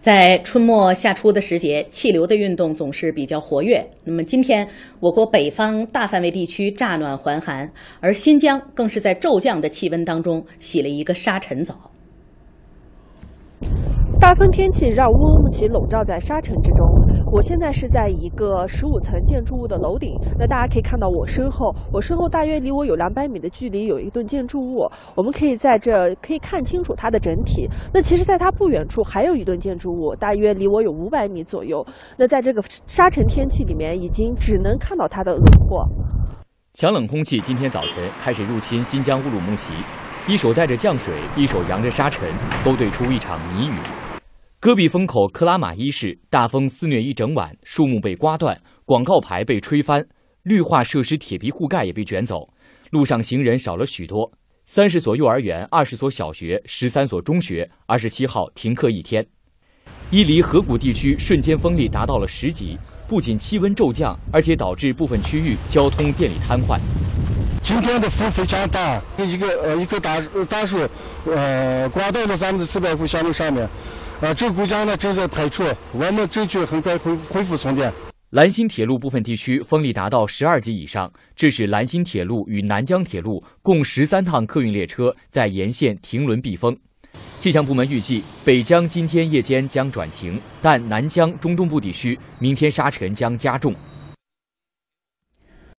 在春末夏初的时节，气流的运动总是比较活跃。那么今天，我国北方大范围地区乍暖还寒，而新疆更是在骤降的气温当中洗了一个沙尘澡。大风天气让乌鲁木齐笼罩在沙尘之中。我现在是在一个15层建筑物的楼顶，那大家可以看到我身后大约离我有200米的距离有一栋建筑物，我们可以在这可以看清楚它的整体。那其实在它不远处还有一栋建筑物，大约离我有500米左右。那在这个沙尘天气里面，已经只能看到它的轮廓。强冷空气今天早晨开始入侵新疆乌鲁木齐，一手带着降水，一手扬着沙尘，勾兑出一场泥雨。戈壁风口克拉玛依市大风肆虐一整晚，树木被刮断，广告牌被吹翻，绿化设施铁皮护盖也被卷走，路上行人少了许多。30所幼儿园、20所小学、13所中学27号停课1天。伊犁河谷地区瞬间风力达到了10级，不仅气温骤降，而且导致部分区域交通电力瘫痪。今天的风非常大，一棵大树，刮到了咱们的400户项目上面，这个故障呢正在排除，我们争取很快恢复送电。兰新铁路部分地区风力达到12级以上，致使兰新铁路与南疆铁路共13趟客运列车在沿线停轮避风。气象部门预计，北疆今天夜间将转晴，但南疆中东部地区明天沙尘将加重。